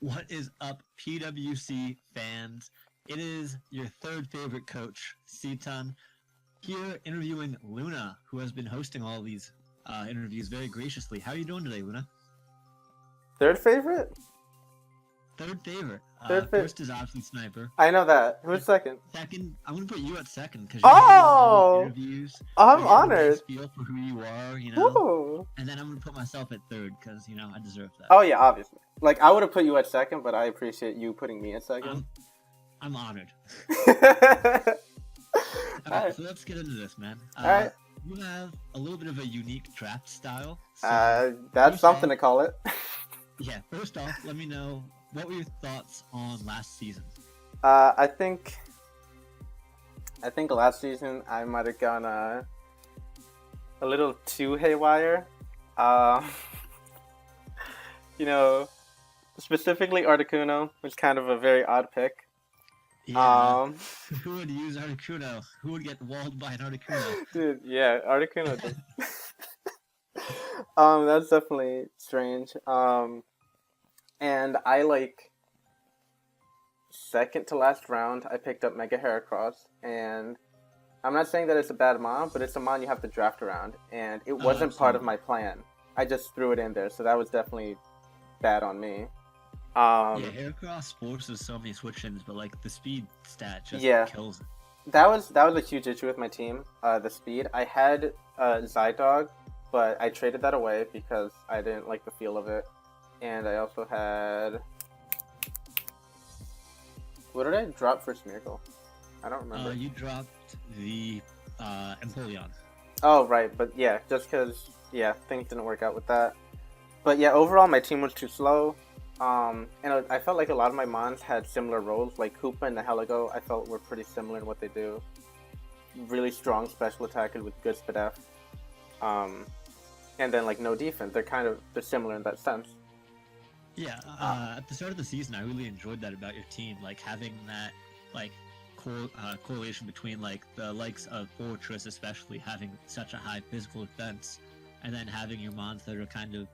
What is up, PWC fans? It is your third favorite coach, Seaton, here interviewing Luna, who has been hosting all these interviews very graciously. How are you doing today, Luna? Third favorite? Third favorite. Third favorite. First is obviously Sniper. I know that. Who's second? Second, I'm gonna put you at second because Oh! you're doing interviews. I'm you're getting a honored. nice feel for who you are, you know. Ooh. And then I'm gonna put myself at third because I deserve that. Oh yeah, obviously. Like I would have put you at second, but I appreciate you putting me at second. I'm honored. All Alright, so let's get into this, man. right. You have a little bit of a unique draft style. So That's something to call it. yeah, first off, let me know, what were your thoughts on last season? I think last season I might have gone a little too haywire. Specifically Articuno was kind of a very odd pick. Yeah. Who would use Articuno? Who would get walled by an Articuno? Dude, yeah, Articuno does. That's definitely strange. And I second to last round, I picked up Mega Heracross, and I'm not saying that it's a bad mon, but it's a mon you have to draft around, and it wasn't part of my plan. I just threw it in there, so that was definitely bad on me. Yeah, Heracross forces so many switch-ins, but the speed stat just kills it. That was a huge issue with my team, the speed. I had Zydog, but I traded that away because I didn't like the feel of it. And I also had... What did I drop for Smeargle? I don't remember. You dropped the Empoleon. Oh, right. But yeah, just because, things didn't work out with that. But yeah, overall my team was too slow. And I felt like a lot of my mons had similar roles, like Hoopa and the Heligo. I felt were pretty similar in what they do. Really strong special attackers with good Spadef. And then no defense. They're similar in that sense. Yeah, at the start of the season, I really enjoyed that about your team, having that correlation between the likes of Fortress, especially having such a high physical defense, and then having your mons that are kind of,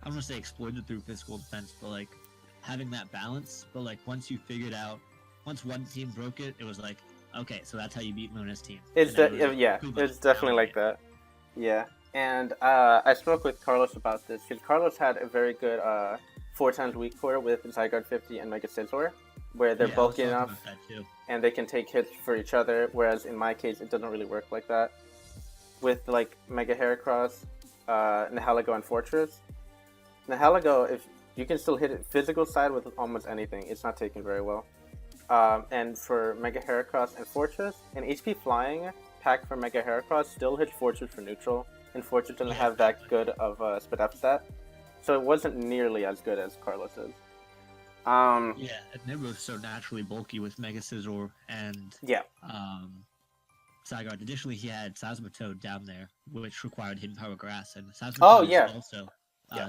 I don't want to say exploited through physical defense, but having that balance. But once you figured out, once one team broke it, it was okay, so that's how you beat Luna's team. It's it's definitely like that. Yeah, and I spoke with Carlos about this because Carlos had a very good 4x weak core with Zygarde 50 and Mega Scizor, where they're bulky enough and they can take hits for each other. Whereas in my case, it doesn't really work like that. With Mega Heracross, Nihilego, and Fortress. Nihilego, if you can still hit it physical side with almost anything, it's not taken very well. And for Mega Heracross and Fortress, an HP Flying pack for Mega Heracross still hits Fortress for neutral, and Fortress doesn't have that good of a Spadef stat. So it wasn't nearly as good as Carlos's. And they were so naturally bulky with Mega Scizor and Zygarde. Additionally, he had Sazmotoad down there, which required Hidden Power Grass, and Sazmotoad is also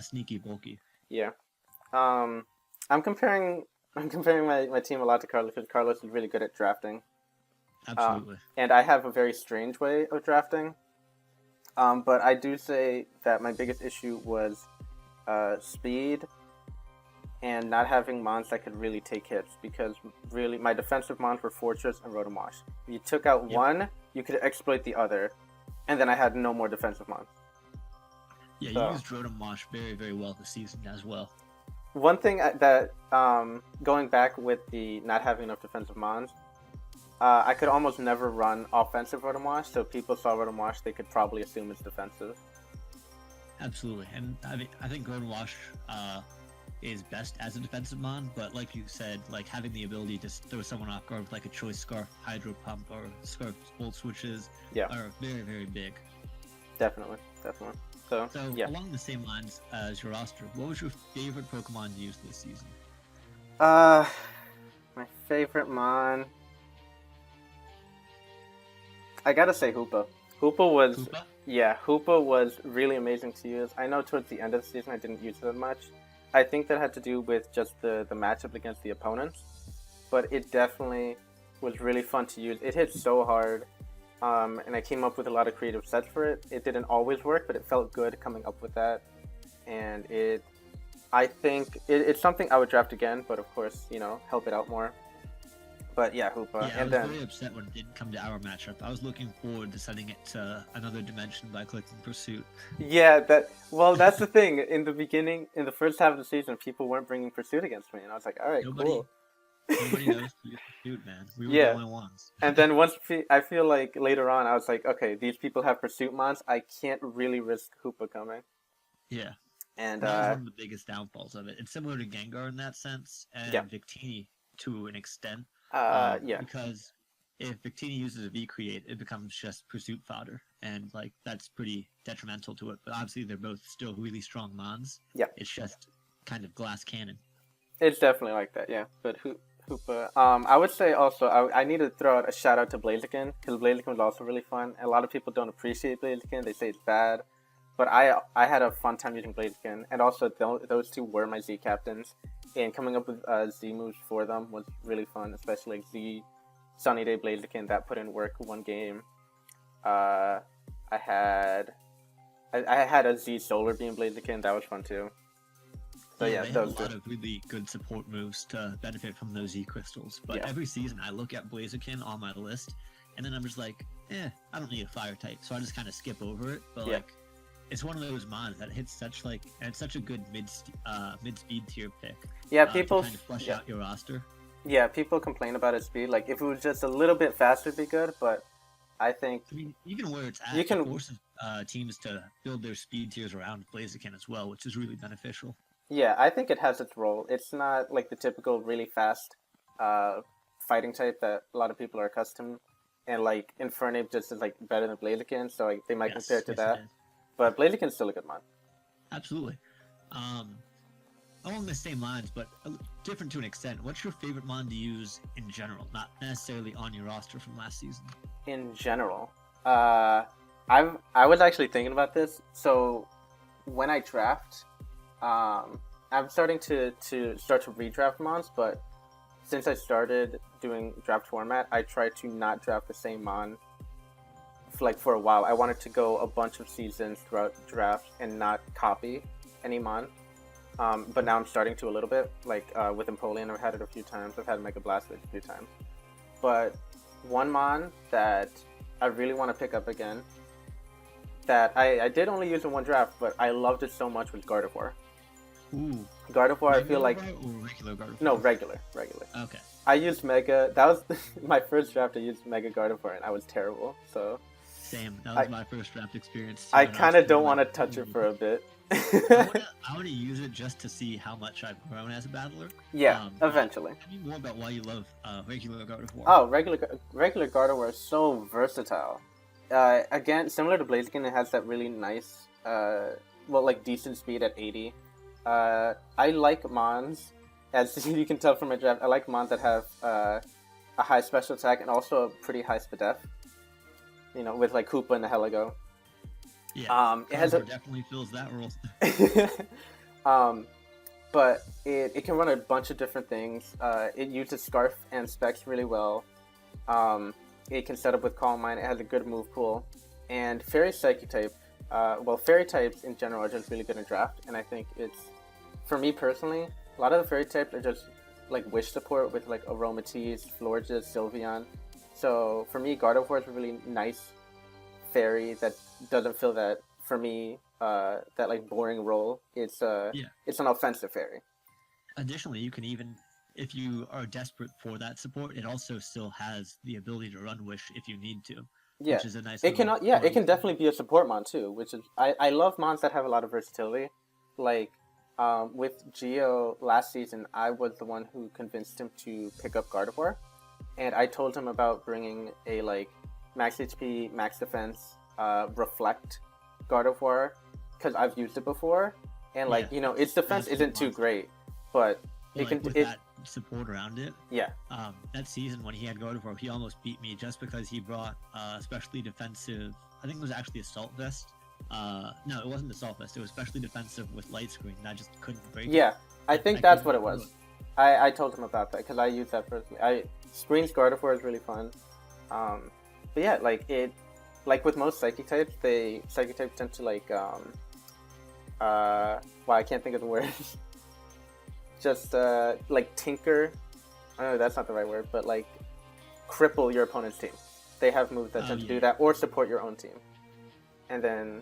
sneaky bulky. Yeah. I'm comparing my team a lot to Carlos because Carlos is really good at drafting. Absolutely. And I have a very strange way of drafting. But I do say that my biggest issue was speed and not having mons that could really take hits, because really my defensive mons were Fortress and Rotom-Wash. If you took out one, you could exploit the other, and then I had no more defensive mons. Yeah, you used Rotom-Wash very, very well this season as well. One thing that, going back with the not having enough defensive mons, I could almost never run offensive Rotom-Wash, so if people saw Rotom-Wash, they could probably assume it's defensive. Absolutely, and I think Rotom-Wash is best as a defensive mon, but like you said, having the ability to throw someone off guard with a Choice Scarf, Hydro Pump, or Scarf Volt Switches are very, very big. Definitely. So along the same lines as your roster, what was your favorite Pokemon to use this season? My favorite mon, I gotta say Hoopa. Hoopa was really amazing to use. I know towards the end of the season I didn't use it that much. I think that had to do with just the matchup against the opponents, but it definitely was really fun to use. It hit so hard. And I came up with a lot of creative sets for it. It didn't always work, but it felt good coming up with that. And it I think it's something I would draft again, but of course, help it out more. But yeah, Hoopa. Yeah, I was very upset when it didn't come to our matchup. I was looking forward to sending it to another dimension by clicking Pursuit. Yeah, that's the thing. In the beginning, in the first half of the season, people weren't bringing Pursuit against me, and I was like, all right, cool. Nobody knows Pursuit, man. We were the only ones. And then I feel like later on, I was like, okay, these people have Pursuit mons. I can't really risk Hoopa coming. Yeah. And that was one of the biggest downfalls of it. It's similar to Gengar in that sense, and Victini to an extent. Because if Victini uses a V-Create, it becomes just Pursuit fodder, and like that's pretty detrimental to it. But obviously, they're both still really strong mons. Yeah. It's just kind of glass cannon. It's definitely like that, yeah. But Hoopa, I would say also, I need to throw out a shout out to Blaziken, because Blaziken was also really fun. A lot of people don't appreciate Blaziken; they say it's bad. But I had a fun time using Blaziken, and also those two were my Z captains, and coming up with Z moves for them was really fun, especially like Z Sunny Day Blaziken that put in work one game. I had a Z Solar Beam Blaziken that was fun too. So yeah, they have a lot of really good support moves to benefit from those Z crystals. But every season I look at Blaziken on my list, and then I'm just like, I don't need a fire type, so I just kind of skip over it. But like, it's one of those mons that hits such and it's such a good mid speed tier pick. Yeah, people to kind of flush out your roster. Yeah, people complain about its speed. Like if it was just a little bit faster, it'd be good. But I think even where it's at, it forces teams to build their speed tiers around Blaziken as well, which is really beneficial. Yeah, I think it has its role. It's not like the typical really fast fighting type that a lot of people are accustomed. And like Infernape just is like better than Blaziken, so like they might compare it to that. But Blaziken's still a good mon. Absolutely. Along the same lines, but different to an extent. What's your favorite mon to use in general, not necessarily on your roster from last season? In general, I was actually thinking about this. So when I draft, I'm starting to redraft mons, but since I started doing draft format, I try to not draft the same mon for a while. I wanted to go a bunch of seasons throughout the draft and not copy any mon. But now I'm starting to a little bit. Like with Empoleon, I've had it a few times. I've had Mega Blastoise a few times. But one mon that I really want to pick up again, that I did only use in one draft, but I loved it so much, was Gardevoir. Ooh. Gardevoir, I feel like... regular Gardevoir? No, regular. Okay. I used Mega... That was my first draft. I used Mega Gardevoir, and I was terrible, so... Same. That was my first draft experience. I kind of don't want to touch it for a bit. I want to use it just to see how much I've grown as a battler. Yeah, eventually. Tell me more about why you love regular Gardevoir. Oh, regular Gardevoir is so versatile. Again, similar to Blaziken, it has that really nice, decent speed at 80. I like mons, as you can tell from my draft. I like mons that have a high special attack and also a pretty high SPDF. With like Koopa and the Heligo. Yeah, it has definitely fills that role. But it can run a bunch of different things. It uses Scarf and Specs really well. It can set up with Calm Mind. It has a good move pool. And Fairy Psychic type, Fairy types in general are just really good in draft. And I think for me personally, a lot of the Fairy types are just like wish support with like Aromatisse, Florges, Sylveon. So for me, Gardevoir is a really nice fairy that doesn't feel that, for me, that like boring role. It's an offensive fairy. Additionally, you can even, if you are desperate for that support, it also still has the ability to run Wish if you need to. Yeah, which is a nice. It can definitely be a support mon too, which is I love mons that have a lot of versatility. Like with Geo last season, I was the one who convinced him to pick up Gardevoir. And I told him about bringing a max HP, max defense, reflect Gardevoir, because I've used it before, and its defense isn't too great, but that support around it. Yeah. That season when he had Gardevoir, he almost beat me just because he brought especially defensive. I think it was actually Assault Vest. No, it wasn't Assault Vest. It was especially defensive with Light Screen. And I just couldn't break it. Yeah, I think that's what it was. I told him about that because I used that personally. Screen's Gardevoir is really fun. But yeah, with most Psychic types, Psychic types tend to I can't think of the word. just like tinker. I don't know, that's not the right word, but like cripple your opponent's team. They have moves that tend to do that, or support your own team. And then,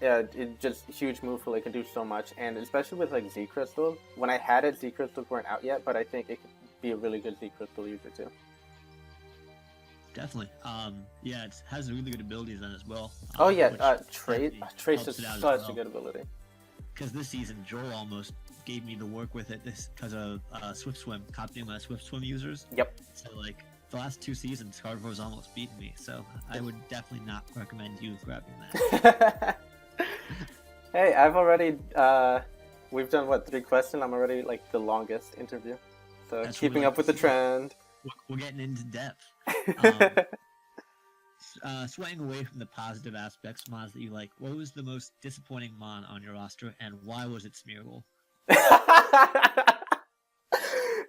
yeah, it just huge move pool. It can do so much, and especially with like Z crystals. When I had it, Z crystals weren't out yet, but I think it could be a really good Z crystal user too. Definitely. Yeah, it has really good abilities then as well. Oh yeah, Trace is such a good ability. Because this season, Joel almost gave me the work with it because of Swift Swim, copying my Swift Swim users. Yep. So like the last 2 seasons, Carnivore's almost beaten me. So I would definitely not recommend you grabbing that. Hey, I've already we've done what, 3 questions? I'm already like the longest interview. So that's keeping up with the trend. We're getting into depth. Swaying away from the positive aspects, mods that you like, what was the most disappointing mod on your roster, and why was it Smeargle?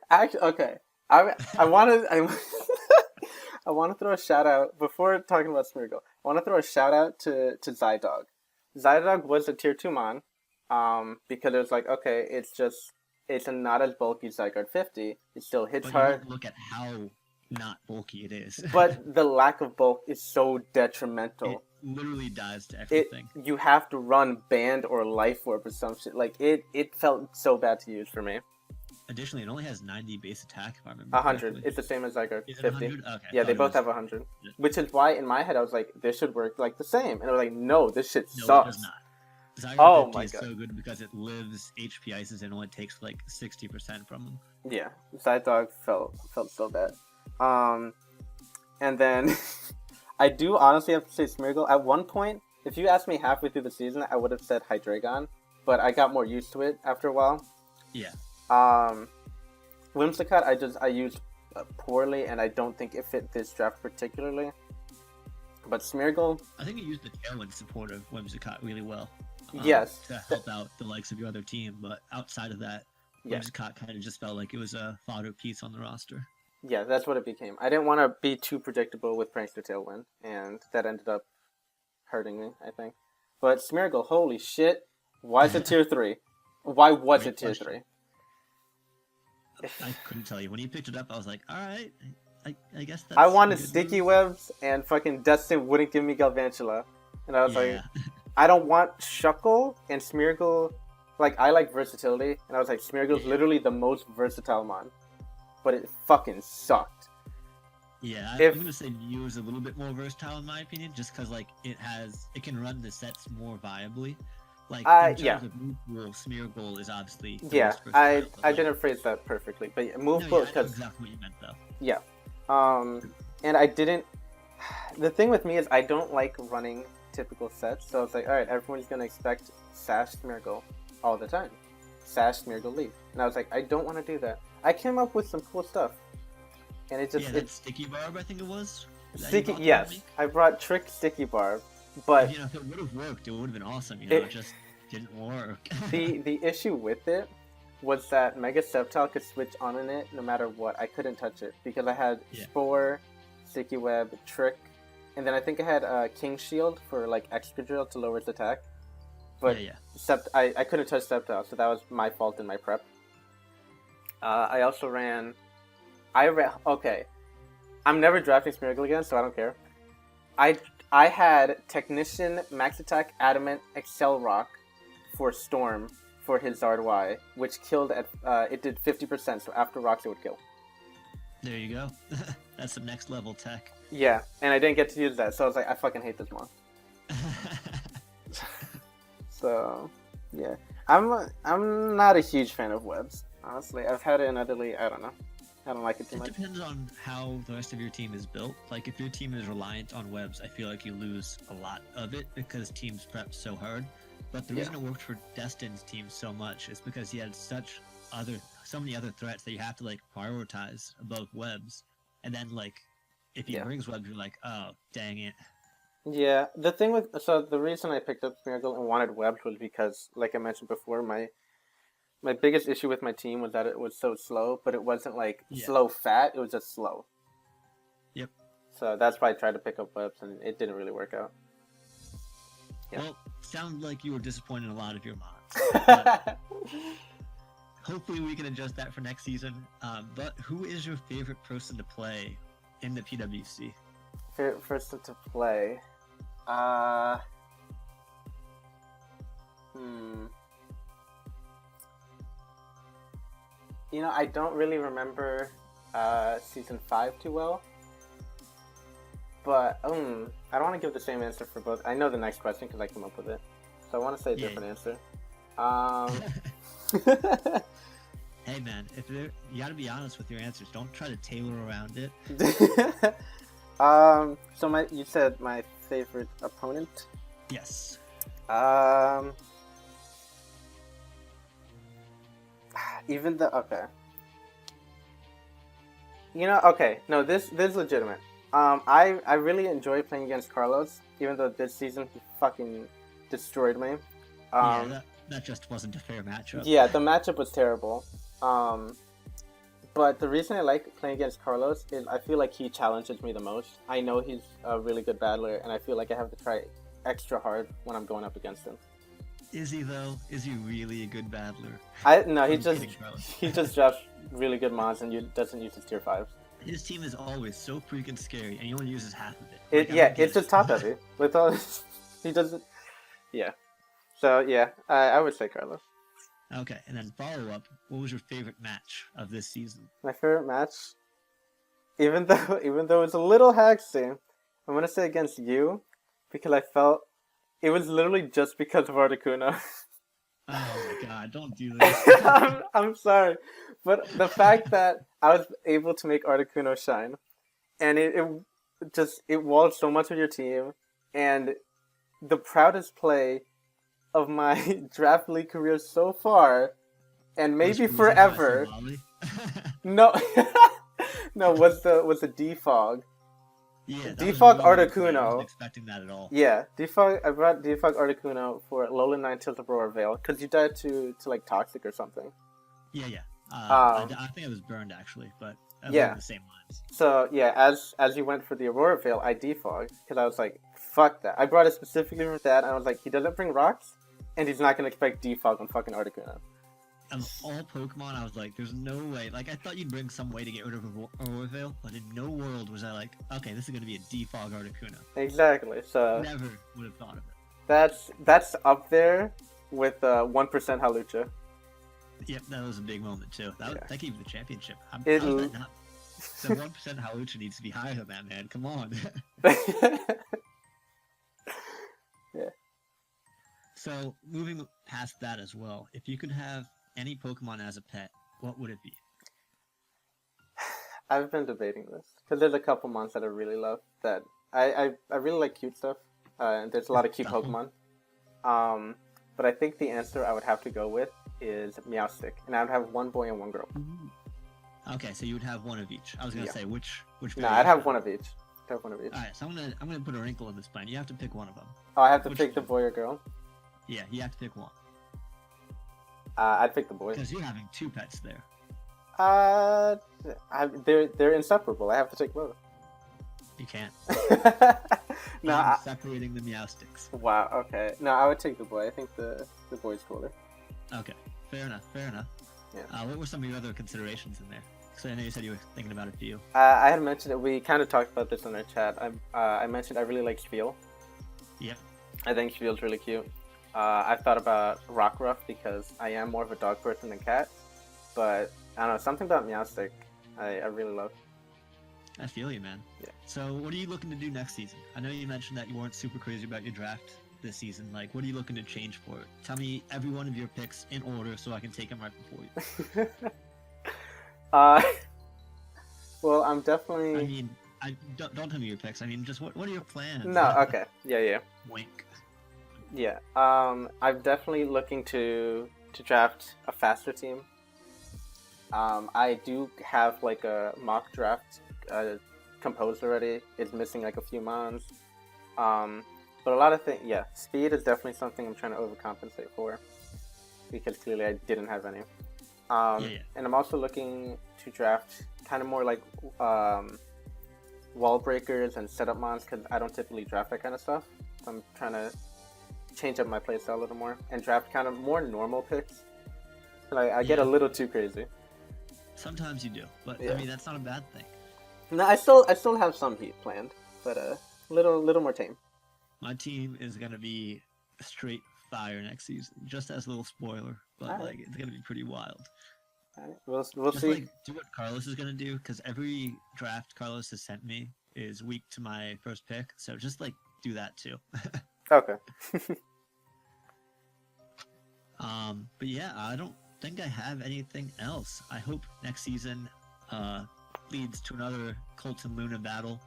Actually, okay. I want to throw a shout out before talking about Smeargle. I want to throw a shout out to Zydog. Zydog was a tier 2 mon, because it was like, okay, it's a not as bulky Zygarde 50. It still hits hard. Look at how not bulky it is. But the lack of bulk is so detrimental. It literally dies to everything. You have to run Band or Life Orb or some shit. Like, it felt so bad to use for me. Additionally, it only has 90 base attack, if I remember 100. correctly. It's the same as Zygarde 50. 100? Okay, yeah, they both have 100. Yeah. Which is why, in my head, I was like, this should work like the same. And I was like, no, this shit sucks. No, it does not. Zygarde 50 is so good because it lives HP ices and only takes like 60% from them. Yeah, Zydog felt so bad. And then I do honestly have to say Smeargle. At one point, if you asked me halfway through the season, I would have said Hydreigon, but I got more used to it after a while. Yeah. Whimsicott, I used poorly, and I don't think it fit this draft particularly. But Smeargle, I think you used the Tailwind support of Whimsicott really well. Yes. To help out the likes of your other team, but outside of that, Whimsicott kind of just felt like it was a fodder piece on the roster. Yeah, that's what it became. I didn't want to be too predictable with Prankster Tailwind, and that ended up hurting me, I think. But Smeargle, holy shit, why is it tier 3? Why was it tier 3? I couldn't tell you. When you picked it up, I was like, alright, I guess that's... I wanted Sticky Webs, and fucking Destin wouldn't give me Galvantula. And I was like, I don't want Shuckle, and Smeargle... Like, I like versatility, and I was like, Smeargle's literally the most versatile mon. But it fucking sucked. Yeah, I'm gonna say Mew is a little bit more versatile in my opinion, just because like it can run the sets more viably. Like in terms of move pool, Smeargle is obviously I didn't phrase that perfectly, but move pool because exactly what you meant though. Yeah, and I didn't. The thing with me is I don't like running typical sets, so it's like, all right, everyone's gonna expect Sash Smeargle all the time. Sash Smeargle Leaf, and I was like, I don't want to do that. I came up with some cool stuff, and it just that Sticky Barb, I think it was. Sticky, yes, I brought Trick Sticky Barb, but if it would have worked, it would have been awesome. It just didn't work. the issue with it was that Mega Sceptile could switch on in it no matter what. I couldn't touch it because I had Spore, Sticky Web, Trick, and then I think I had King Shield for like Excadrill to lower its attack. But I couldn't touch Sceptile, so that was my fault in my prep. I also ran... Okay. I'm never drafting Smeargle again, so I don't care. I had Technician, Max Attack, Adamant, Excel Rock for Storm for his Zard Y, which killed at... it did 50%, so after rocks it would kill. There you go. That's some next level tech. Yeah, and I didn't get to use that, so I was like, I fucking hate this mod. So, yeah. I'm not a huge fan of webs. Honestly, I've had it in other league. I don't know. I don't like it too much. It depends on how the rest of your team is built. Like, if your team is reliant on webs, I feel like you lose a lot of it because teams prep so hard. But the reason it worked for Destin's team so much is because he had so many other threats that you have to, like, prioritize above webs. And then, like, if he brings webs, you're like, oh, dang it. Yeah, the thing with... So, the reason I picked up Smeargle and wanted webs was because, like I mentioned before, my biggest issue with my team was that it was so slow, but it wasn't like slow fat, it was just slow. Yep. So that's why I tried to pick up webs, and it didn't really work out. Yeah. Well, sounds like you were disappointed in a lot of your mods. hopefully we can adjust that for next season. But who is your favorite person to play in the PWC? Favorite person to play? You know, I don't really remember season 5 too well. But I don't want to give the same answer for both. I know the next question because I came up with it. So I want to say a different answer. Hey man, you gotta be honest with your answers. Don't try to tailor around it. So you said my favorite opponent? Yes. Okay. You know, okay. No, this is legitimate. I really enjoy playing against Carlos, even though this season he fucking destroyed me. Yeah, that just wasn't a fair matchup. Yeah, the matchup was terrible. But the reason I like playing against Carlos is I feel like he challenges me the most. I know he's a really good battler, and I feel like I have to try extra hard when I'm going up against him. Is he though? Is he really a good battler? No, he just drops really good mods and doesn't use his tier 5s. His team is always so freaking scary, and he only uses half of it. It's just top heavy. With all he doesn't. Yeah. So yeah, I would say Carlos. Okay, and then follow up. What was your favorite match of this season? My favorite match, even though it's a little hacksy, I'm gonna say against you, because I felt it was literally just because of Articuno. Oh my god! Don't do this. I'm sorry, but the fact that I was able to make Articuno shine, and it walled so much of your team, and the proudest play of my draft league career so far, and maybe forever. No, no, was the defog. Yeah, defog Articuno. I wasn't expecting that at all. Yeah, I brought defog Articuno for Alolan 9 Tilt Aurora Veil because you died to like Toxic or something. Yeah. I think I was burned actually, but yeah, the same lines. So yeah, as you went for the Aurora Veil, I defogged because I was like, fuck that. I brought it specifically for that, and I was like, he doesn't bring rocks, and he's not gonna expect defog on fucking Articuno. Of all Pokemon, I was like, there's no way. Like, I thought you'd bring some way to get rid of Aurora Veil, but in no world was I like, okay, this is going to be a defog Articuno. Exactly, so... Never would have thought of it. That's up there with 1% Halucha. Yep, that was a big moment, too. That gave you the championship. The 1% Halucha needs to be higher than that, man. Come on. Yeah. So, moving past that as well, if you could have any Pokemon as a pet, what would it be? I've been debating this because there's a couple mons that I really love. That I really like cute stuff, and there's a lot of cute Pokemon. But I think the answer I would have to go with is Meowstic, and I would have one boy and one girl. Okay, so you would have one of each. I was gonna say which. No, I'd have one of each. All right, so I'm gonna put a wrinkle in this plan. You have to pick one of them. Oh, I have to pick the boy or girl. Yeah, you have to pick one. I'd pick the boy. Because you're having two pets there. They're inseparable. I have to take both. You can't. No, I'm separating the Meowstics. Wow. Okay. No, I would take the boy. I think the boy's cooler. Okay. Fair enough. Yeah. What were some of your other considerations in there? So I know you said you were thinking about a few. I had mentioned it. We kind of talked about this in our chat. I mentioned I really like Spiel. Yep. I think Spiel's really cute. I've thought about Rockruff because I am more of a dog person than cat, but I don't know, something about Meowstic I really love. I feel you, man. Yeah. So what are you looking to do next season? I know you mentioned that you weren't super crazy about your draft this season. Like, what are you looking to change for it? Tell me every one of your picks in order so I can take them right before you. Well, I'm definitely... I mean, don't tell me your picks. I mean, just what are your plans? No, okay. Yeah. Wink. Yeah, I'm definitely looking to draft a faster team. I do have like a mock draft composed already. It's missing like a few mons. But a lot of things, yeah, speed is definitely something I'm trying to overcompensate for because clearly I didn't have any. And I'm also looking to draft kind of more like wall breakers and setup mons because I don't typically draft that kind of stuff. So I'm trying to change up my playstyle a little more and draft kind of more normal picks Like I get a Yeah. little too crazy. Sometimes you do, but Yeah. I mean that's not a bad thing. No, I still have some heat planned, but little more tame. My team is gonna be straight fire next season. Just as a little spoiler, but Alright. like it's gonna be pretty wild. All right. We'll Just see. like do what Carlos is gonna do, because every draft Carlos has sent me is weak to my first pick. So just like do that too. Okay. But yeah, I don't think I have anything else. I hope next season leads to another Colt and Luna battle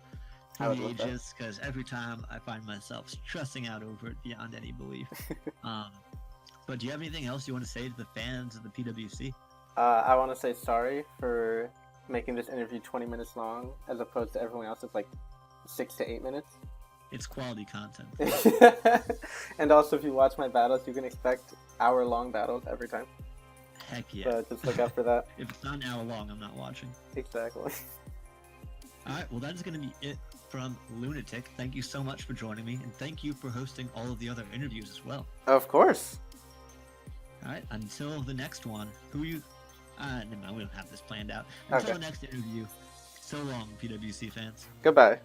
I through would the love that. ages, because every time I find myself stressing out over it beyond any belief. But do you have anything else you want to say to the fans of the PWC? I want to say sorry for making this interview 20 minutes long, as opposed to everyone else's like 6 to 8 minutes. It's quality content. And also, if you watch my battles, you can expect hour-long battles every time. Heck yeah. So just look out for that. If it's not an hour long, I'm not watching. Exactly. Alright, well that is going to be it from Lunatic. Thank you so much for joining me, and thank you for hosting all of the other interviews as well. Of course. Alright, until the next one, who you... never mind, we don't have this planned out. Until Okay. the next interview, so long, PWC fans. Goodbye.